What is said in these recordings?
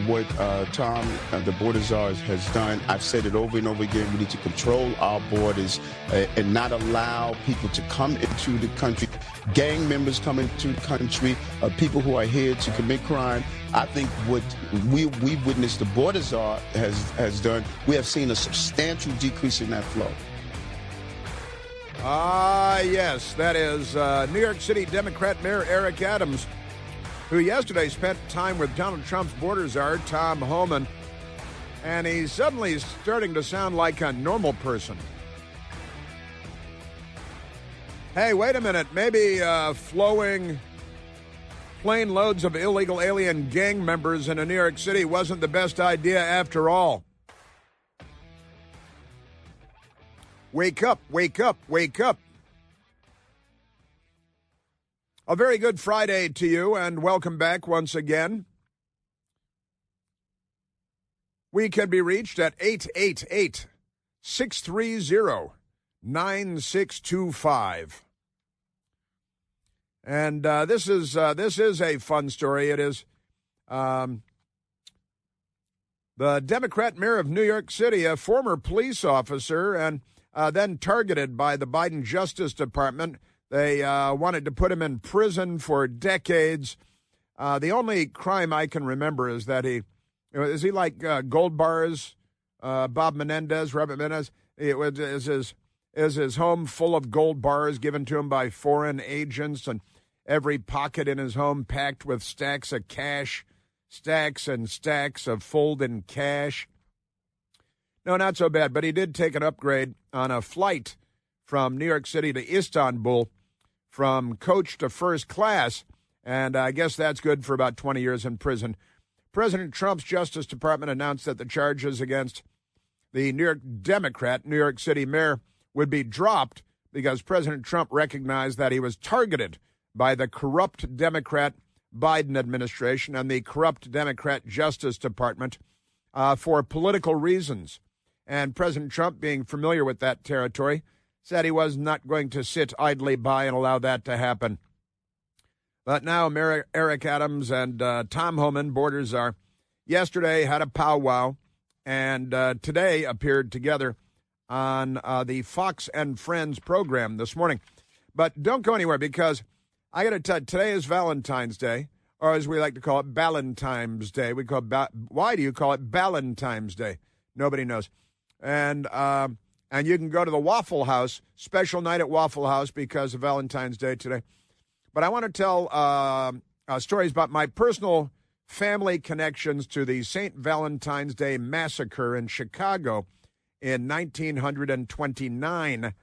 what Tom, the border czar, has done. I've said it over and over again. We need to control our borders and not allow people to come into the country, gang members come into the country, people who are here to commit crime. I think what we've witnessed the border czar has done, we have seen a substantial decrease in that flow. Yes, that is New York City Democrat Mayor Eric Adams, who yesterday spent time with Donald Trump's border czar, Tom Homan, and he's suddenly starting to sound like a normal person. Hey, wait a minute. Maybe flowing plane loads of illegal alien gang members into New York City wasn't the best idea after all. Wake up, wake up, wake up. A very good Friday to you, and welcome back once again. We can be reached at 888-630-9625. And this is a fun story. It is the Democrat mayor of New York City, a former police officer, and then targeted by the Biden Justice Department. They wanted to put him in prison for decades. The only crime I can remember is that is he like gold bars, Bob Menendez, Robert Menendez? Is his home full of gold bars given to him by foreign agents, and every pocket in his home packed with stacks of cash, stacks and stacks of folding cash? No, not so bad, but he did take an upgrade on a flight from New York City to Istanbul from coach to first class, and I guess that's good for about 20 years in prison. President Trump's Justice Department announced that the charges against the New York Democrat, New York City mayor, would be dropped because President Trump recognized that he was targeted by the corrupt Democrat Biden administration and the corrupt Democrat Justice Department for political reasons. And President Trump, being familiar with that territory, said he was not going to sit idly by and allow that to happen. But now Mayor Eric Adams and Tom Homan, border czar, yesterday had a powwow and today appeared together on the Fox and Friends program this morning. But don't go anywhere, because I got to tell you, today is Valentine's Day, or as we like to call it, Valentine's Day. Why do you call it Valentine's Day? Nobody knows. And you can go to the Waffle House, special night at Waffle House because of Valentine's Day today. But I want to tell stories about my personal family connections to the St. Valentine's Day Massacre in Chicago in 1929.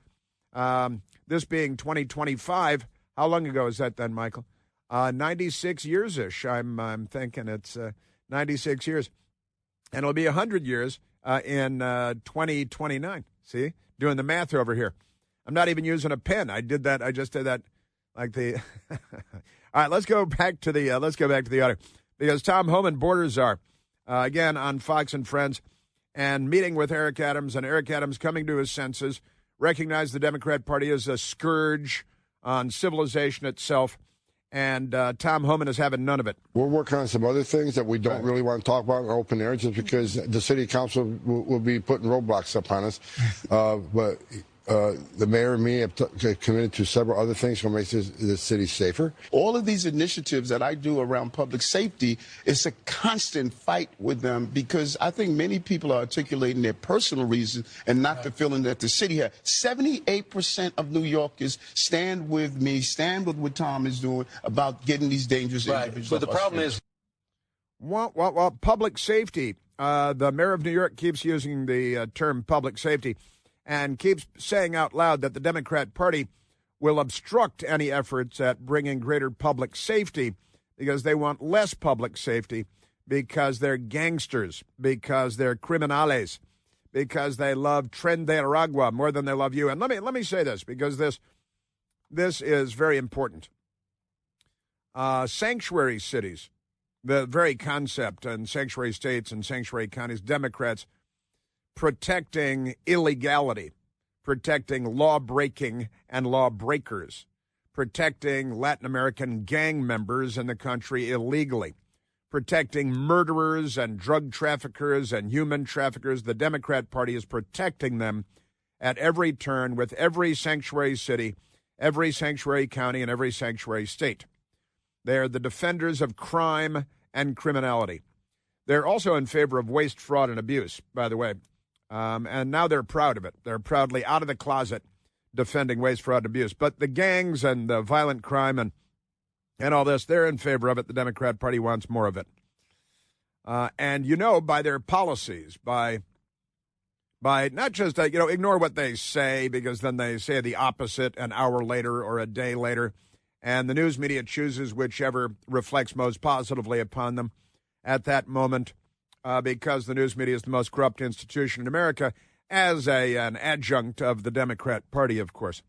This being 2025. How long ago is that then, Michael? 96 years-ish. I'm thinking it's 96 years. And it'll be 100 years in 2029. See? Doing the math over here. I'm not even using a pen. I just did that like the All right, let's go back to the audio. Because Tom Homan, border czar, again on Fox and Friends, and meeting with Eric Adams, and Eric Adams coming to his senses, recognized the Democrat Party as a scourge on civilization itself, and Tom Homan is having none of it. We're working on some other things that we don't really want to talk about in open air, just because the city council will be putting roadblocks up on us. But the mayor and me have committed to several other things to make the city safer. All of these initiatives that I do around public safety, it's a constant fight with them, because I think many people are articulating their personal reasons and not the feeling that the city has. 78% of New Yorkers stand with me, stand with what Tom is doing about getting these dangerous individuals. But the problem is, well, public safety. The mayor of New York keeps using the term public safety, and keeps saying out loud that the Democrat Party will obstruct any efforts at bringing greater public safety because they want less public safety, because they're gangsters, because they're criminales, because they love Tren de Aragua more than they love you. And let me say this, because this is very important. Sanctuary cities, the very concept, and sanctuary states and sanctuary counties, Democrats protecting illegality, protecting law-breaking and lawbreakers, protecting Latin American gang members in the country illegally, protecting murderers and drug traffickers and human traffickers. The Democrat Party is protecting them at every turn with every sanctuary city, every sanctuary county, and every sanctuary state. They are the defenders of crime and criminality. They're also in favor of waste, fraud, and abuse, by the way. And now they're proud of it. They're proudly out of the closet defending waste, fraud, and abuse. But the gangs and the violent crime and all this, they're in favor of it. The Democrat Party wants more of it. And, by their policies, by not just, ignore what they say, because then they say the opposite an hour later or a day later. And the news media chooses whichever reflects most positively upon them at that moment, because the news media is the most corrupt institution in America, as an adjunct of the Democrat Party, of course.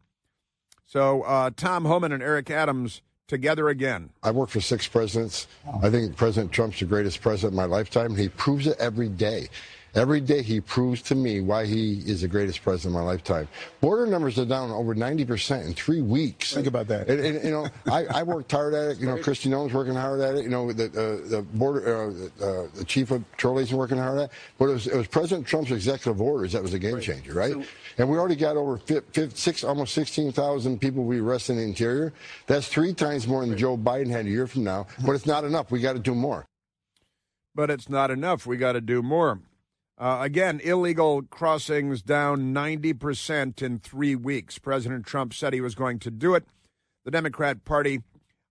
So Tom Homan and Eric Adams together again. I've worked for 6 presidents. I think President Trump's the greatest president of my lifetime. He proves it every day. Every day he proves to me why he is the greatest president of my lifetime. Border numbers are down over 90% in 3 weeks. Think about that. And I worked hard at it. Kristi Noem's working hard at it. The border, the chief of patrol agent working hard at it. But it was President Trump's executive orders that was a game changer, right? And we already got over almost 16,000 people we arrested in the interior. That's 3 times more than Joe Biden had a year from now. But it's not enough. We got to do more. But it's not enough. We got to do more. Again, illegal crossings down 90% in 3 weeks. President Trump said he was going to do it. The Democrat Party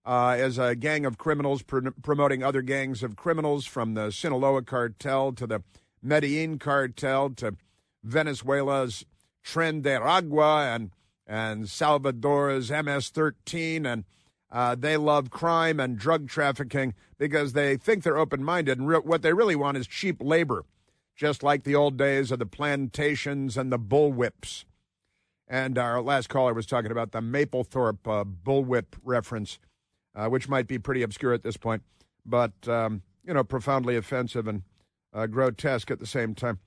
is a gang of criminals promoting other gangs of criminals, from the Sinaloa cartel to the Medellin cartel to Venezuela's Tren de Aragua and Salvador's MS-13. And they love crime and drug trafficking because they think they're open-minded. And what they really want is cheap labor, just like the old days of the plantations and the bullwhips. And our last caller was talking about the Mapplethorpe bullwhip reference, which might be pretty obscure at this point, but, profoundly offensive and grotesque at the same time.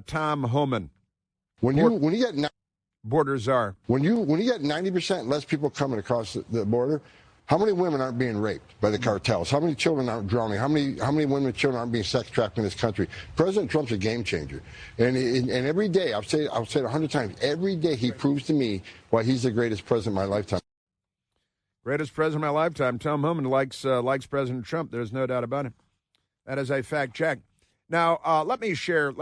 Tom Homan. When you get border czar. When you get 90% less people coming across the border, how many women aren't being raped by the cartels? How many children aren't drowning? How many women and children aren't being sex trafficked in this country? President Trump's a game changer. And every day, I'll say it 100 times, every day he proves to me why he's the greatest president of my lifetime. Greatest president of my lifetime. Tom Homan likes President Trump. There's no doubt about it. That is a fact check. Now, let me share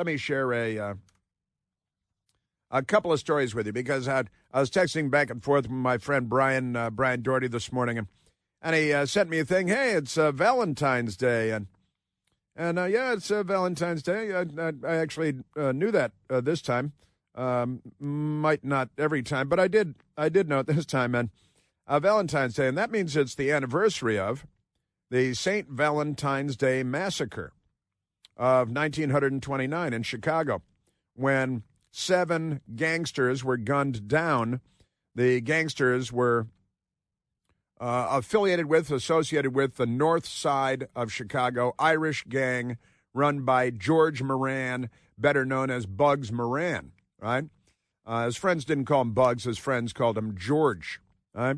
a couple of stories with you, because I was texting back and forth with my friend Brian Doherty this morning, and he sent me a thing. Hey, it's Valentine's Day, and yeah, it's Valentine's Day. I actually knew that this time. Might not every time, but I did know it this time. And Valentine's Day, and that means it's the anniversary of the St. Valentine's Day Massacre of 1929 in Chicago, when 7 gangsters were gunned down. The gangsters were associated with the north side of Chicago, Irish gang run by George Moran, better known as Bugs Moran, right? His friends didn't call him Bugs. His friends called him George, right?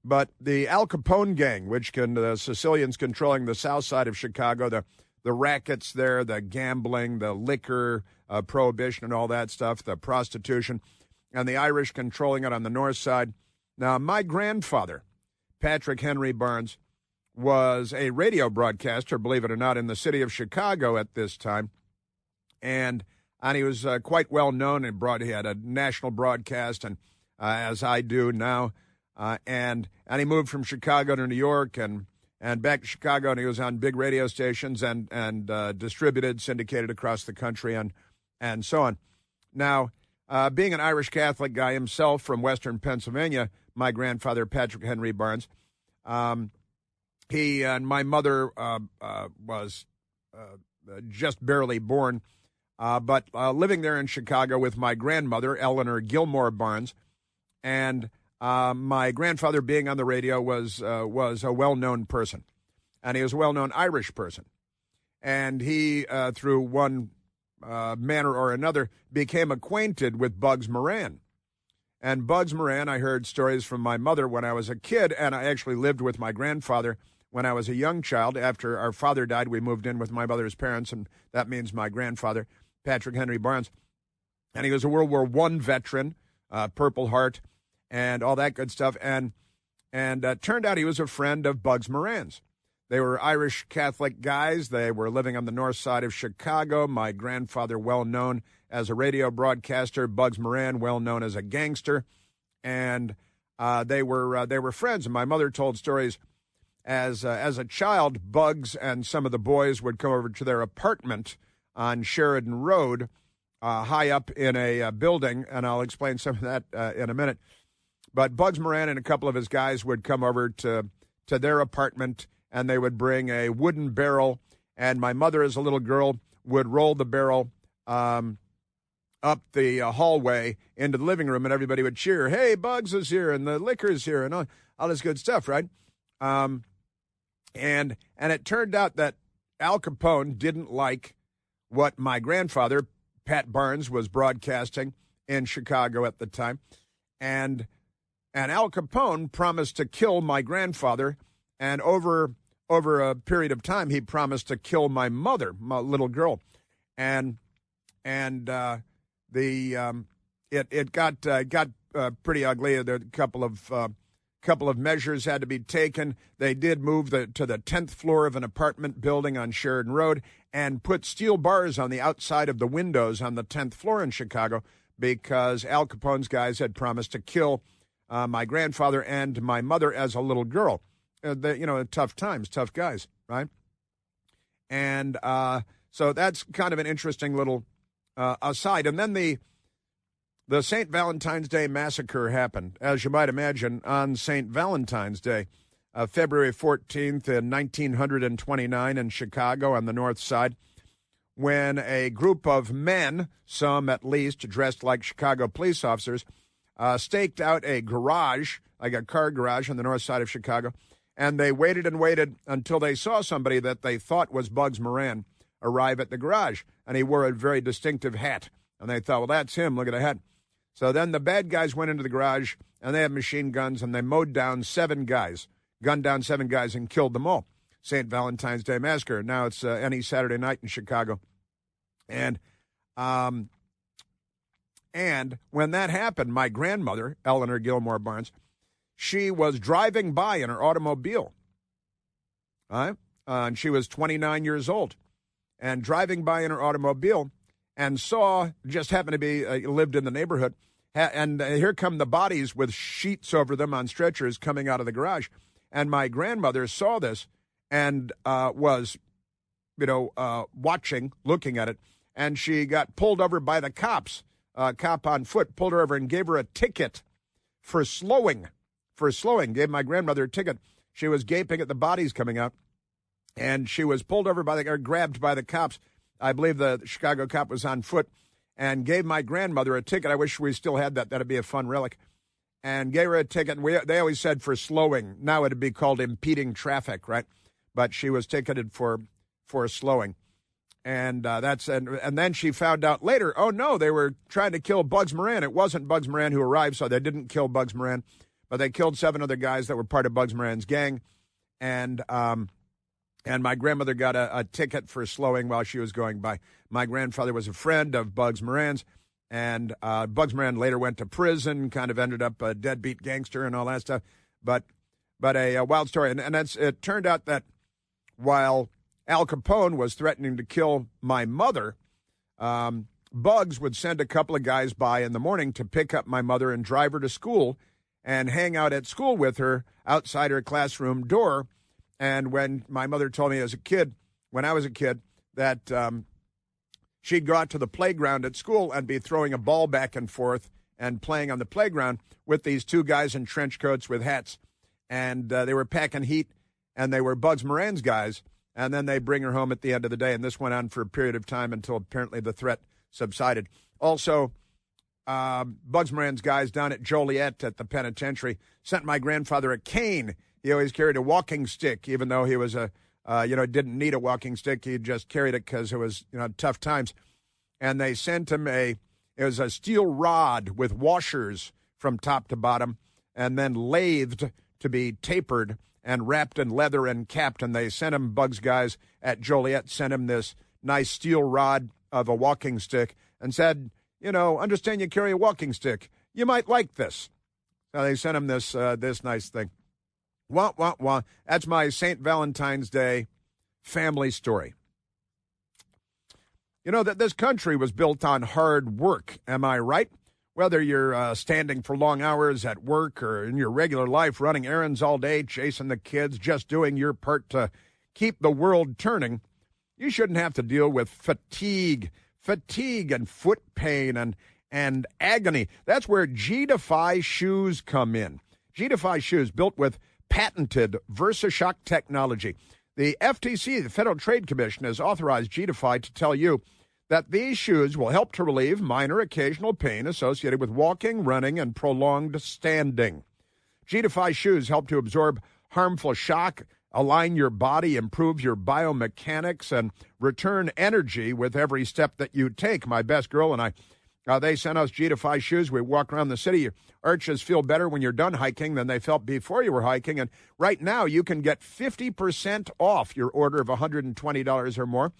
But the Al Capone gang, which the Sicilians controlling the south side of Chicago, the rackets there, the gambling, the liquor, prohibition and all that stuff, the prostitution, and the Irish controlling it on the north side. Now, my grandfather, Patrick Henry Barnes, was a radio broadcaster, believe it or not, in the city of Chicago at this time. And he was quite well known and he had a national broadcast, and as I do now. And he moved from Chicago to New York and back to Chicago, and he was on big radio stations and distributed, syndicated across the country and so on. Now, being an Irish Catholic guy himself from Western Pennsylvania, my grandfather, Patrick Henry Barnes, he and my mother was just barely born, but living there in Chicago with my grandmother, Eleanor Gilmore Barnes, and my grandfather being on the radio was a well-known person, and he was a well-known Irish person. And he, through one manner or another, became acquainted with Bugs Moran. And Bugs Moran, I heard stories from my mother when I was a kid, and I actually lived with my grandfather when I was a young child. After our father died, we moved in with my mother's parents, and that means my grandfather, Patrick Henry Barnes. And he was a World War I veteran, Purple Heart, and all that good stuff. And turned out he was a friend of Bugs Moran's. They were Irish Catholic guys. They were living on the north side of Chicago. My grandfather, well known as a radio broadcaster. Bugs Moran, well known as a gangster. And they were friends. And my mother told stories as a child. Bugs and some of the boys would come over to their apartment on Sheridan Road, high up in a building, and I'll explain some of that in a minute. But Bugs Moran and a couple of his guys would come over to their apartment, and they would bring a wooden barrel, and my mother, as a little girl, would roll the barrel up the hallway into the living room, and everybody would cheer, "Hey, Bugs is here, and the liquor's here," and all this good stuff, right? And it turned out that Al Capone didn't like what my grandfather, Pat Barnes, was broadcasting in Chicago at the time. And Al Capone promised to kill my grandfather, and over a period of time, he promised to kill my mother, my little girl. And it got pretty ugly. There a couple of measures had to be taken. They did move to the 10th floor of an apartment building on Sheridan Road and put steel bars on the outside of the windows on the 10th floor in Chicago because Al Capone's guys had promised to kill my grandfather and my mother as a little girl. Tough times, tough guys, right? And so that's kind of an interesting little aside. And then the St. Valentine's Day Massacre happened, as you might imagine, on St. Valentine's Day, February 14th in 1929 in Chicago on the north side, when a group of men, some at least dressed like Chicago police officers, staked out a garage, like a car garage on the north side of Chicago, and they waited and waited until they saw somebody that they thought was Bugs Moran arrive at the garage, and he wore a very distinctive hat. And they thought, well, that's him. Look at the hat. So then the bad guys went into the garage, and they had machine guns, and they mowed down 7 guys, gunned down 7 guys, and killed them all. St. Valentine's Day Massacre. Now it's any Saturday night in Chicago. And when that happened, my grandmother, Eleanor Gilmore Barnes, she was driving by in her automobile. And she was 29 years old. And driving by in her automobile and just happened to be, lived in the neighborhood, and here come the bodies with sheets over them on stretchers coming out of the garage. And my grandmother saw this and was, watching, looking at it, and she got pulled over by the cops. Cop on foot pulled her over and gave her a ticket for slowing. Gave my grandmother a ticket. She was gaping at the bodies coming out, and she was pulled over grabbed by the cops. I believe the Chicago cop was on foot, and gave my grandmother a ticket. I wish we still had that. That'd be a fun relic. And gave her a ticket. They always said for slowing. Now it'd be called impeding traffic, right? But she was ticketed for slowing. And then she found out later, oh, no, they were trying to kill Bugs Moran. It wasn't Bugs Moran who arrived, so they didn't kill Bugs Moran. But they killed 7 other guys that were part of Bugs Moran's gang. And my grandmother got a ticket for slowing while she was going by. My grandfather was a friend of Bugs Moran's, and Bugs Moran later went to prison, kind of ended up a deadbeat gangster and all that stuff. But a wild story. And it turned out that while Al Capone was threatening to kill my mother, Bugs would send a couple of guys by in the morning to pick up my mother and drive her to school and hang out at school with her outside her classroom door. And when my mother told me when I was a kid, that she'd go out to the playground at school and be throwing a ball back and forth and playing on the playground with these 2 guys in trench coats with hats. And they were packing heat, and they were Bugs Moran's guys. And then they bring her home at the end of the day. And this went on for a period of time until apparently the threat subsided. Also, Bugs Moran's guys down at Joliet at the penitentiary sent my grandfather a cane. He always carried a walking stick, even though he was didn't need a walking stick. He just carried it because it was, tough times. And they sent him it was a steel rod with washers from top to bottom and then lathed to be tapered and wrapped in leather and capped, and they sent him, Bugs guys at Joliet sent him this nice steel rod of a walking stick and said, understand you carry a walking stick. You might like this. So they sent him this nice thing. Wah, wah, wah. That's my St. Valentine's Day family story. That this country was built on hard work, am I right? Whether you're standing for long hours at work or in your regular life running errands all day, chasing the kids, just doing your part to keep the world turning, you shouldn't have to deal with fatigue and foot pain and agony. That's where G-Defy shoes come in. G-Defy shoes built with patented VersaShock technology. The FTC, the Federal Trade Commission, has authorized G-Defy to tell you that these shoes will help to relieve minor occasional pain associated with walking, running, and prolonged standing. G-Defy shoes help to absorb harmful shock, align your body, improve your biomechanics, and return energy with every step that you take. My best girl and I, they sent us G-Defy shoes. We walk around the city. Your arches feel better when you're done hiking than they felt before you were hiking. And right now, you can get 50% off your order of $120 or more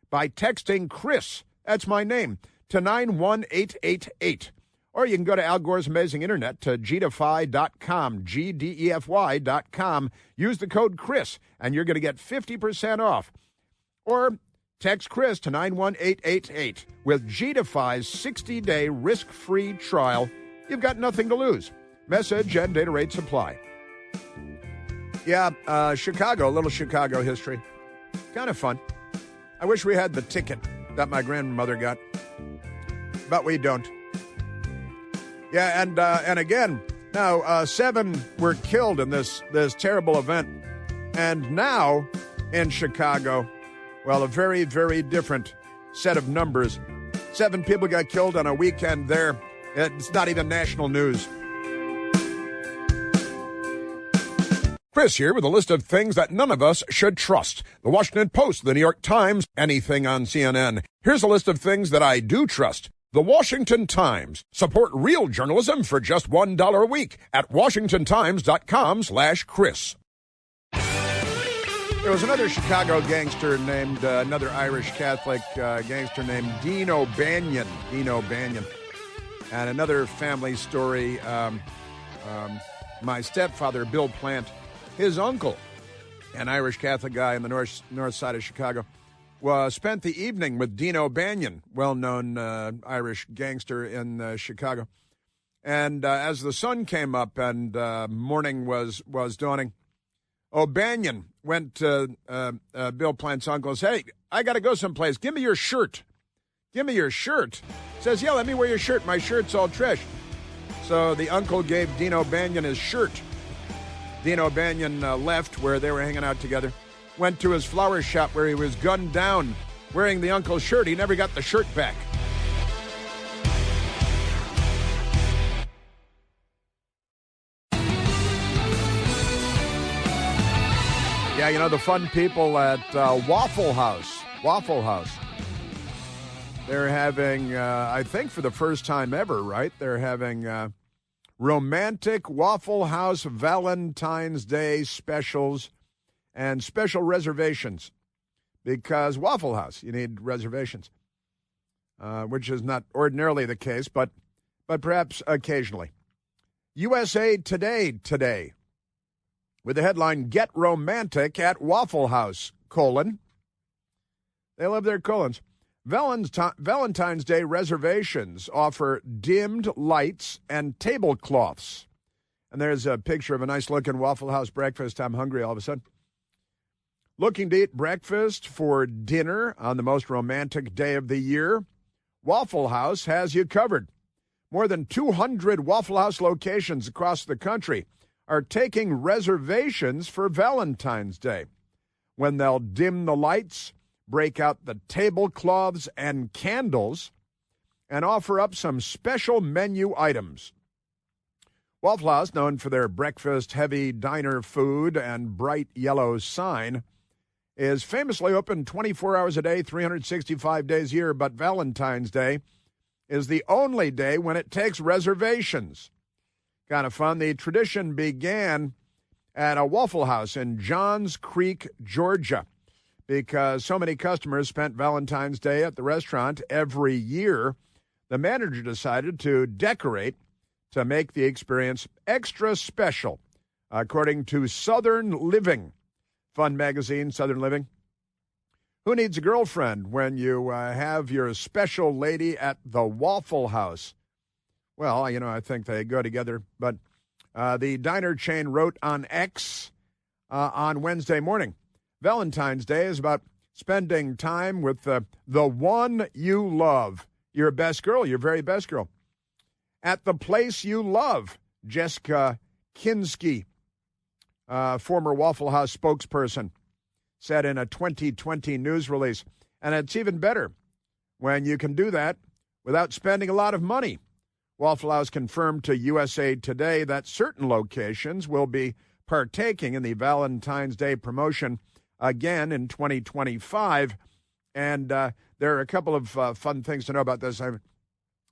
by texting Chris, that's my name, to 91888. Or you can go to Al Gore's Amazing Internet to gdefy.com, GDEFY.com. Use the code Chris, and you're going to get 50% off. Or text Chris to 91888. With G-Defy's 60-day risk-free trial, you've got nothing to lose. Message and data rates apply. Yeah, Chicago, a little Chicago history. Kind of fun. I wish we had the ticket that my grandmother got, but we don't. Yeah, and again, now 7 were killed in this terrible event, and now in Chicago, well, a very, very different set of numbers. 7 people got killed on a weekend there. It's not even national news. Chris here with a list of things that none of us should trust. The Washington Post, the New York Times, anything on CNN. Here's a list of things that I do trust. The Washington Times. Support real journalism for just $1 a week at washingtontimes.com/Chris. There was another Chicago gangster named, another Irish Catholic gangster named Dean O'Banion. And another family story, my stepfather, Bill Plante, his uncle, an Irish Catholic guy in the north side of Chicago, spent the evening with Dean O'Banion, well-known Irish gangster in Chicago. And as the sun came up and morning was dawning, O'Banion went to Bill Plante's uncle and said, "Hey, I got to go someplace. Give me your shirt. Give me your shirt." Says, "Yeah, let me wear your shirt. My shirt's all trash." So the uncle gave Dean O'Banion his shirt. Dean O'Banion left where they were hanging out together, went to his flower shop where he was gunned down wearing the uncle's shirt. He never got the shirt back. Yeah, the fun people at Waffle House. They're having, I think for the first time ever, right? They're having romantic Waffle House Valentine's Day specials and special reservations. Because Waffle House, you need reservations, which is not ordinarily the case, but perhaps occasionally. USA Today, with the headline, "Get Romantic at Waffle House, : They love their colons. Valentine's Day reservations offer dimmed lights and tablecloths. And there's a picture of a nice-looking Waffle House breakfast. I'm hungry all of a sudden. Looking to eat breakfast for dinner on the most romantic day of the year? Waffle House has you covered. More than 200 Waffle House locations across the country are taking reservations for Valentine's Day, when they'll dim the lights, break out the tablecloths and candles, and offer up some special menu items. Waffle House, known for their breakfast-heavy diner food and bright yellow sign, is famously open 24 hours a day, 365 days a year, but Valentine's Day is the only day when it takes reservations. Kind of fun. The tradition began at a Waffle House in Johns Creek, Georgia, because so many customers spent Valentine's Day at the restaurant every year. The manager decided to decorate to make the experience extra special, according to Southern Living, fun magazine, Southern Living. Who needs a girlfriend when you have your special lady at the Waffle House? Well, I think they go together. But the diner chain wrote on X on Wednesday morning, Valentine's Day is about spending time with the one you love, your best girl, your very best girl. At the place you love, Jessica Kinski, former Waffle House spokesperson, said in a 2020 news release. And it's even better when you can do that without spending a lot of money. Waffle House confirmed to USA Today that certain locations will be partaking in the Valentine's Day promotion again in 2025. And there are a couple of fun things to know about this. They're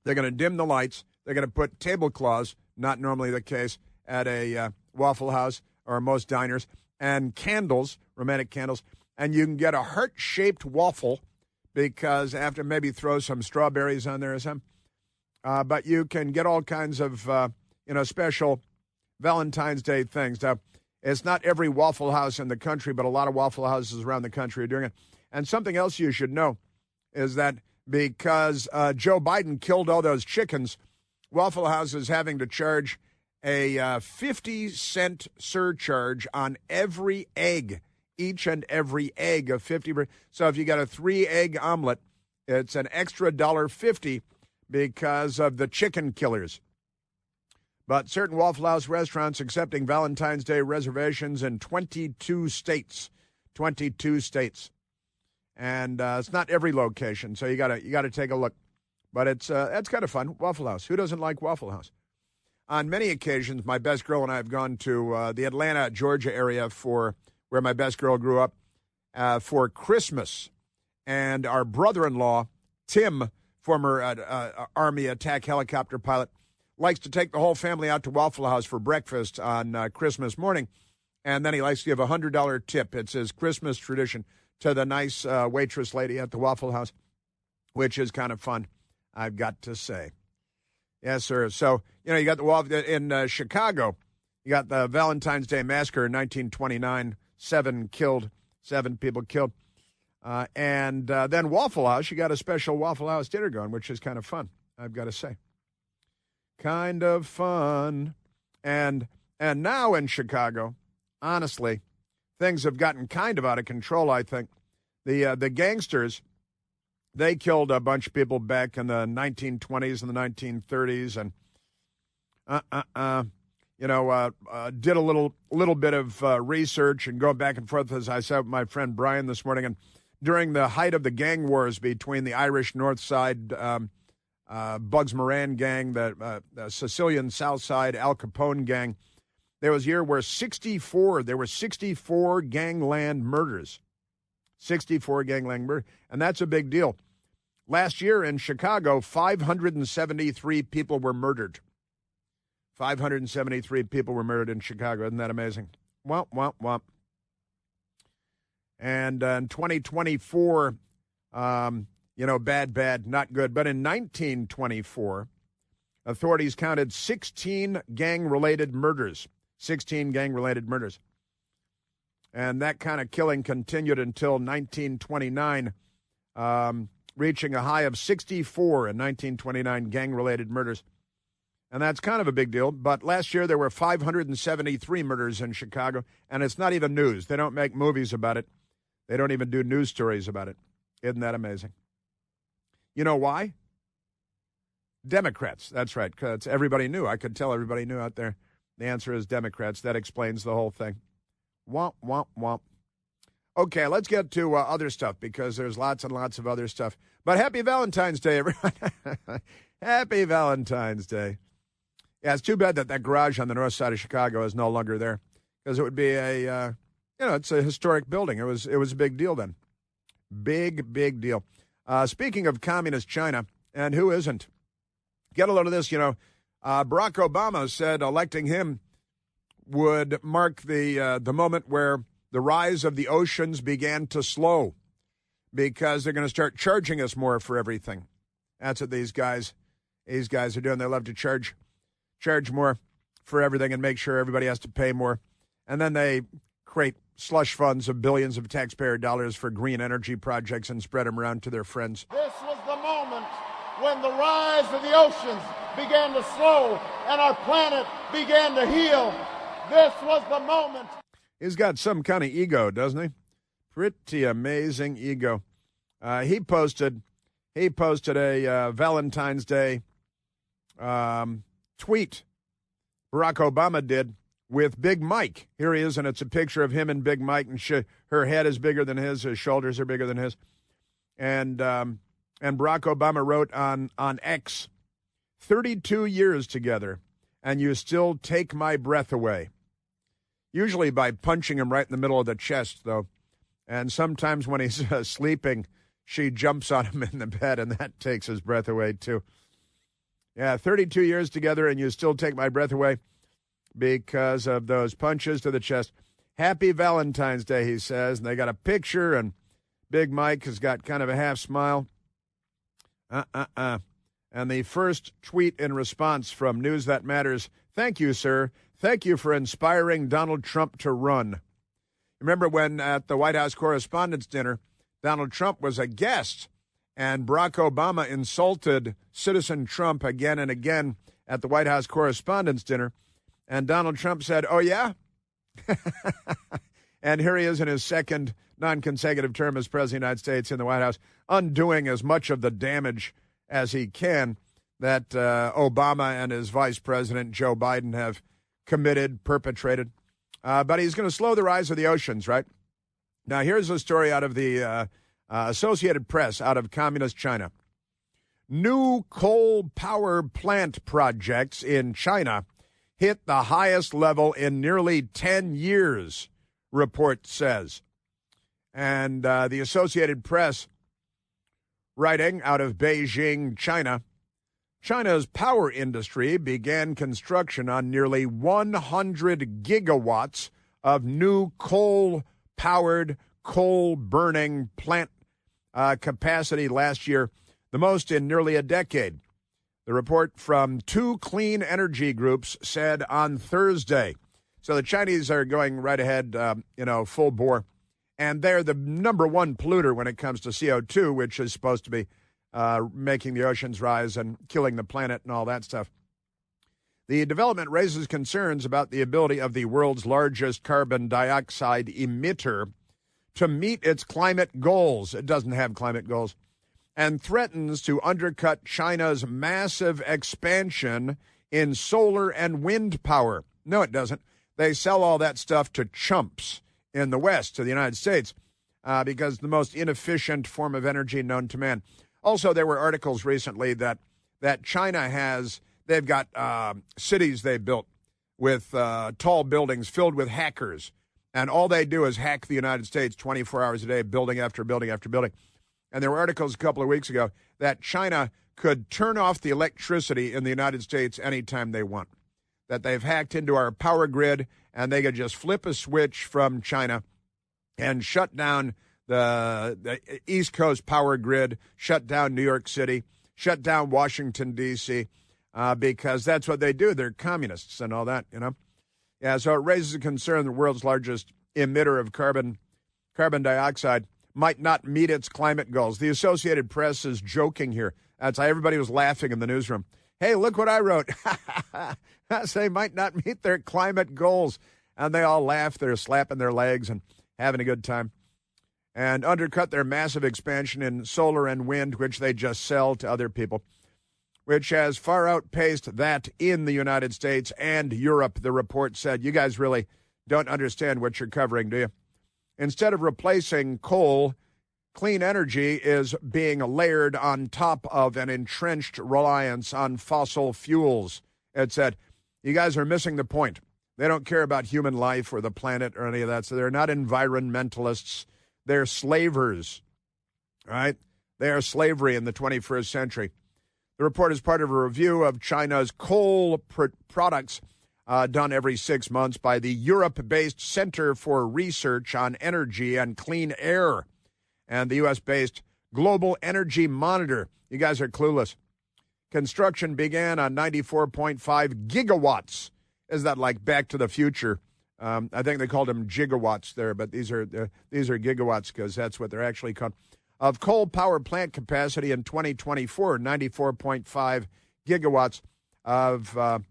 going to dim the lights. They're going to put tablecloths, not normally the case at a Waffle House or most diners, and candles, romantic candles, and you can get a heart-shaped waffle because after maybe throw some strawberries on there or something. But you can get all kinds of, special Valentine's Day things. Now, it's not every Waffle House in the country, but a lot of Waffle Houses around the country are doing it. And something else you should know is that because Joe Biden killed all those chickens, Waffle House is having to charge a 50-cent surcharge on every egg, each and every egg of 50. So if you got a 3-egg omelet, it's an extra $1.50 because of the chicken killers. But certain Waffle House restaurants accepting Valentine's Day reservations in 22 states. 22 states. And it's not every location, so you gotta take a look. But it's kind of fun. Waffle House. Who doesn't like Waffle House? On many occasions, my best girl and I have gone to the Atlanta, Georgia area for where my best girl grew up for Christmas. And our brother-in-law, Tim, former Army attack helicopter pilot, likes to take the whole family out to Waffle House for breakfast on Christmas morning. And then he likes to give a $100 tip. It's his Christmas tradition to the nice waitress lady at the Waffle House, which is kind of fun, I've got to say. Yes, sir. So, you got the Waffle in Chicago. You got the Valentine's Day Massacre in 1929, 7 people killed. And then Waffle House, you got a special Waffle House dinner going, which is kind of fun, I've got to say. Kind of fun. And now in Chicago, honestly, things have gotten kind of out of control, I think. The gangsters, they killed a bunch of people back in the 1920s and the 1930s, and did a little bit of research and going back and forth, as I said with my friend Brian this morning. And during the height of the gang wars between the Irish North Side, Bugs Moran gang, the Sicilian South Side, Al Capone gang, there was a year where 64 gangland murders. 64 gangland murders, and that's a big deal. Last year in Chicago, 573 people were murdered. 573 people were murdered in Chicago. Isn't that amazing? Womp, womp, womp. And in 2024, bad, not good. But in 1924, authorities counted 16 gang-related murders. 16 gang-related murders. And that kind of killing continued until 1929, reaching a high of 64 in 1929 gang-related murders. And that's kind of a big deal. But last year there were 573 murders in Chicago, and it's not even news. They don't make movies about it. They don't even do news stories about it. Isn't that amazing? You know why? Democrats. That's right. 'Cause everybody knew. I could tell everybody knew out there. The answer is Democrats. That explains the whole thing. Womp, womp, womp. Okay, let's get to other stuff because there's lots and lots of other stuff. But happy Valentine's Day, everyone. Happy Valentine's Day. Yeah, it's too bad that garage on the north side of Chicago is no longer there because it would be it's a historic building. It was a big deal then. Big deal. Speaking of communist China, and who isn't? Get a load of this, Barack Obama said electing him would mark the moment where the rise of the oceans began to slow, because they're going to start charging us more for everything. That's what these guys are doing. They love to charge more for everything and make sure everybody has to pay more. And then they create slush funds of billions of taxpayer dollars for green energy projects and spread them around to their friends. This was the moment when the rise of the oceans began to slow and our planet began to heal. This was the moment. He's got some kind of ego, doesn't he? Pretty amazing ego. He posted a Valentine's Day tweet. Barack Obama did, with Big Mike. Here he is, and it's a picture of him and Big Mike, and her head is bigger than his shoulders are bigger than his. And Barack Obama wrote on X, 32 years together, and you still take my breath away. Usually by punching him right in the middle of the chest, though. And sometimes when he's sleeping, she jumps on him in the bed, and that takes his breath away, too. Yeah, 32 years together, and you still take my breath away because of those punches to the chest. Happy Valentine's Day, he says. And they got a picture, and Big Mike has got kind of a half smile. And the first tweet in response from News That Matters, thank you, sir. Thank you for inspiring Donald Trump to run. Remember when at the White House Correspondents' Dinner, Donald Trump was a guest, and Barack Obama insulted Citizen Trump again and again at the White House Correspondents' Dinner, and Donald Trump said, oh, yeah? And here he is in his second non-consecutive term as President of the United States in the White House, undoing as much of the damage as he can that Obama and his vice president, Joe Biden, have committed, perpetrated. But he's going to slow the rise of the oceans, right? Now, here's a story out of the Associated Press out of communist China. New coal power plant projects in China hit the highest level in nearly 10 years, report says. And the Associated Press, writing out of Beijing, China, China's power industry began construction on nearly 100 gigawatts of new coal-powered, coal-burning plant capacity last year, the most in nearly a decade. The report from two clean energy groups said on Thursday. So the Chinese are going right ahead, full bore. And they're the number one polluter when it comes to CO2, which is supposed to be making the oceans rise and killing the planet and all that stuff. The development raises concerns about the ability of the world's largest carbon dioxide emitter to meet its climate goals. It doesn't have climate goals. And threatens to undercut China's massive expansion in solar and wind power. No, it doesn't. They sell all that stuff to chumps in the West, to the United States, because the most inefficient form of energy known to man. Also, there were articles recently that China they've got cities they built with tall buildings filled with hackers, and all they do is hack the United States 24 hours a day, building after building after building. And there were articles a couple of weeks ago that China could turn off the electricity in the United States anytime they want, that they've hacked into our power grid, and they could just flip a switch from China and shut down the East Coast power grid, shut down New York City, shut down Washington, D.C., because that's what they do. They're communists and all that, Yeah, so it raises a concern the world's largest emitter of carbon dioxide might not meet its climate goals. The Associated Press is joking here. That's how everybody was laughing in the newsroom. Hey, look what I wrote. They might not meet their climate goals. And they all laugh. They're slapping their legs and having a good time. And undercut their massive expansion in solar and wind, which they just sell to other people, which has far outpaced that in the United States and Europe, the report said. You guys really don't understand what you're covering, do you? Instead of replacing coal, clean energy is being layered on top of an entrenched reliance on fossil fuels. It said, you guys are missing the point. They don't care about human life or the planet or any of that. So they're not environmentalists. They're slavers, right? They are slavery in the 21st century. The report is part of a review of China's coal products done every 6 months by the Europe-based Center for Research on Energy and Clean Air and the U.S.-based Global Energy Monitor. You guys are clueless. Construction began on 94.5 gigawatts. Is that like Back to the Future? I think they called them gigawatts there, but these are gigawatts because that's what they're actually called. Of coal power plant capacity in 2024, 94.5 gigawatts of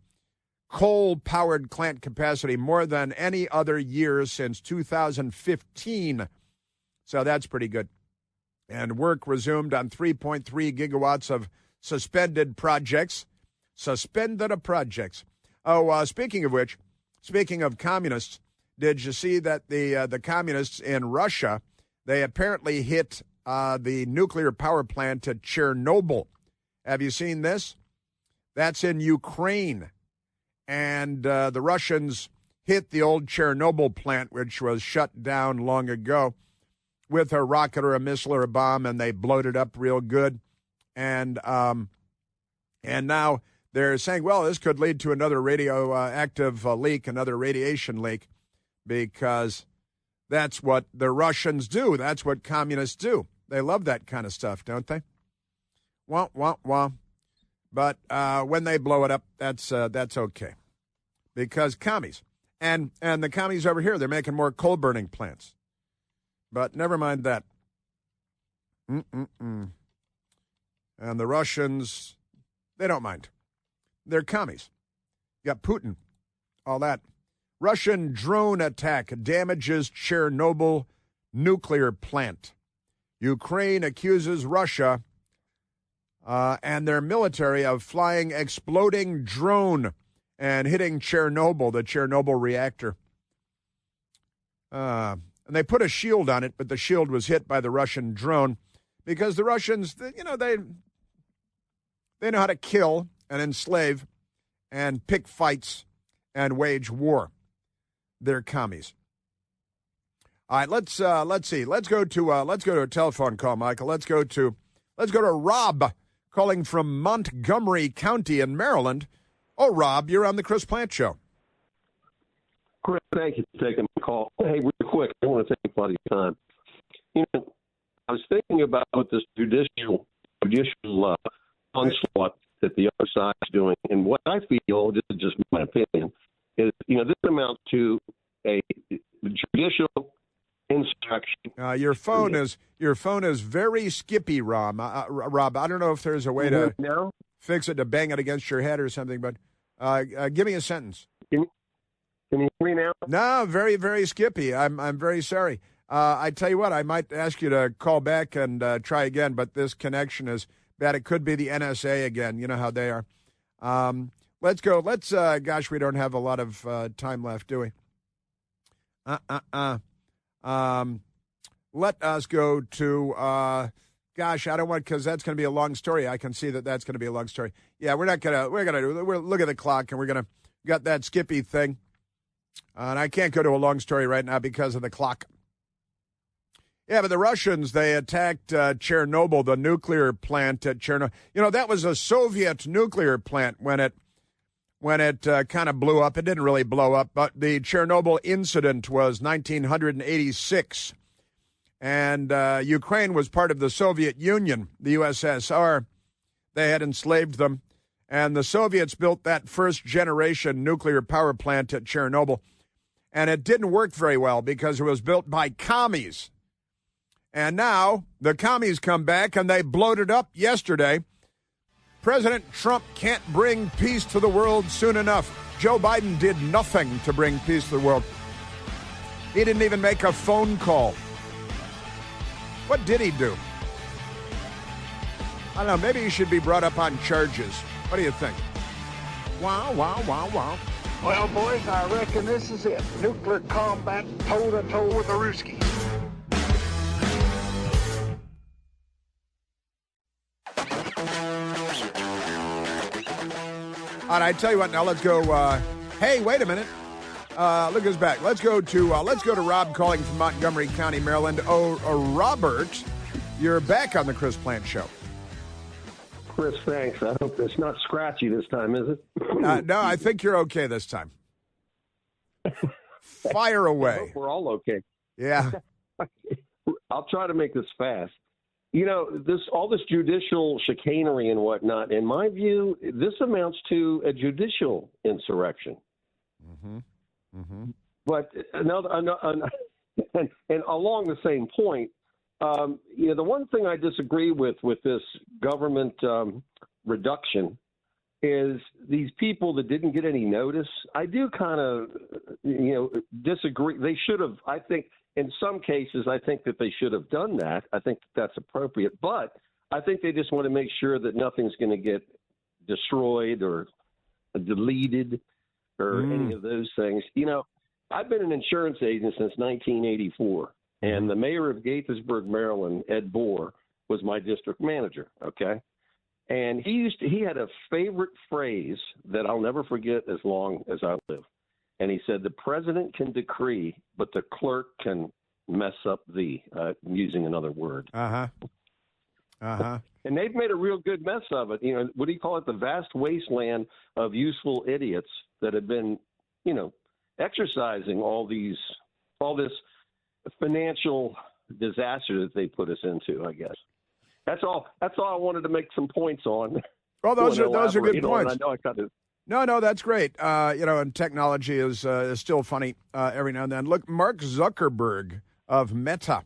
coal-powered plant capacity, more than any other year since 2015. So that's pretty good. And work resumed on 3.3 gigawatts of suspended projects. Oh, speaking of which, speaking of communists, did you see that the communists in Russia, they apparently hit the nuclear power plant at Chernobyl? Have you seen this? That's in Ukraine. And the Russians hit the old Chernobyl plant, which was shut down long ago, with a rocket or a missile or a bomb, and they blowed it up real good. And now they're saying, well, this could lead to another radioactive leak, another radiation leak, because that's what the Russians do. That's what communists do. They love that kind of stuff, don't they? Wah, wah, wah. But when they blow it up, that's okay, because commies. And the commies over here, they're making more coal-burning plants. But never mind that. And the Russians, they don't mind. They're commies. You got Putin, all that. Russian drone attack damages Chernobyl nuclear plant. Ukraine accuses Russia and their military of flying exploding drone and hitting Chernobyl, the Chernobyl reactor. And they put a shield on it, but the shield was hit by the Russian drone because the Russians, they know how to kill and enslave and pick fights and wage war. They're commies. All right, let's see. Let's go to a telephone call, Michael. Let's go to Rob calling from Montgomery County in Maryland. Oh, Rob, you're on the Chris Plante Show. Chris, thank you for taking my call. Hey, real quick, I want to take a lot of your time. I was thinking about this judicial onslaught that the other side's doing, and what I feel, this is just my opinion, is this amounts to a judicial insurrection. Your phone is very skippy, Rob. Rob, I don't know if there's a way to fix it, to bang it against your head or something, but give me a sentence. Can you hear me now? No, very, very skippy. I'm very sorry. I tell you what, I might ask you to call back and try again, but this connection is bad. It could be the NSA again. You know how they are. Let's go. Gosh, we don't have a lot of time left, do we? Let us go to, gosh, I don't want, because that's going to be a long story. I can see that's going to be a long story. Yeah, we're going to look at the clock, and we're going to got that skippy thing. And I can't go to a long story right now because of the clock. Yeah, but the Russians, they attacked Chernobyl, the nuclear plant at Chernobyl. That was a Soviet nuclear plant when it kind of blew up. It didn't really blow up, but the Chernobyl incident was 1986. And Ukraine was part of the Soviet Union, the USSR. They had enslaved them. And the Soviets built that first-generation nuclear power plant at Chernobyl. And it didn't work very well because it was built by commies. And now the commies come back and they blowed it up yesterday. President Trump can't bring peace to the world soon enough. Joe Biden did nothing to bring peace to the world. He didn't even make a phone call. What did he do? I don't know. Maybe he should be brought up on charges. What do you think? Wow, wow, wow, wow. Well, boys, I reckon this is it. Nuclear combat toe-to-toe with the Ruskies. All right, I tell you what. Now let's go. Hey, wait a minute. Look who's back. Let's go to Rob calling from Montgomery County, Maryland. Robert, you're back on the Chris Plante Show. Chris, thanks. I hope it's not scratchy this time, is it? No, I think you're okay this time. Fire I away. hope we're all okay. Yeah. I'll try to make this fast. All this judicial chicanery and whatnot, in my view, this amounts to a judicial insurrection. Mm-hmm. Mm-hmm. But and along the same point, the one thing I disagree with this government reduction is these people that didn't get any notice. I do kind of, disagree. They should have, I think, in some cases, I think that they should have done that. I think that's appropriate. But I think they just want to make sure that nothing's going to get destroyed or deleted or any of those things. I've been an insurance agent since 1984, and the mayor of Gaithersburg, Maryland, Ed Bohr, was my district manager, okay? And he had a favorite phrase that I'll never forget as long as I live. And he said, the president can decree, but the clerk can mess up using another word. Uh-huh. Uh-huh. And they've made a real good mess of it. What do you call it? The vast wasteland of useful idiots that have been, exercising all this financial disaster that they put us into, I guess. That's all I wanted to make some points on. Well, those are good points. I know I got to. No, that's great. And technology is still funny every now and then. Look, Mark Zuckerberg of Meta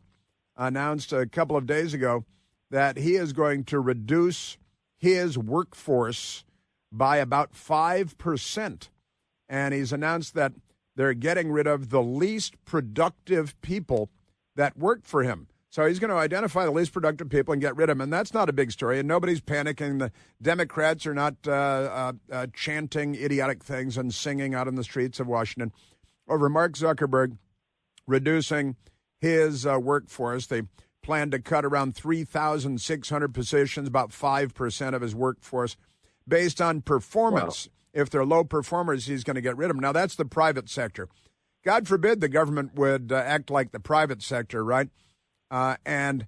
announced a couple of days ago that he is going to reduce his workforce by about 5%. And he's announced that they're getting rid of the least productive people that work for him. So he's going to identify the least productive people and get rid of them. And that's not a big story. And nobody's panicking. The Democrats are not chanting idiotic things and singing out in the streets of Washington over Mark Zuckerberg reducing his workforce. They plan to cut around 3,600 positions, about 5% of his workforce, based on performance. Wow. If they're low performers, he's going to get rid of them. Now, that's the private sector. God forbid the government would act like the private sector, right? And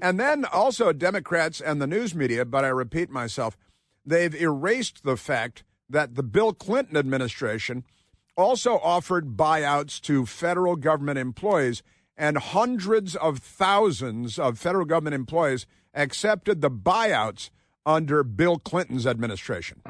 then also Democrats and the news media, but I repeat myself, they've erased the fact that the Bill Clinton administration also offered buyouts to federal government employees, and hundreds of thousands of federal government employees accepted the buyouts under Bill Clinton's administration.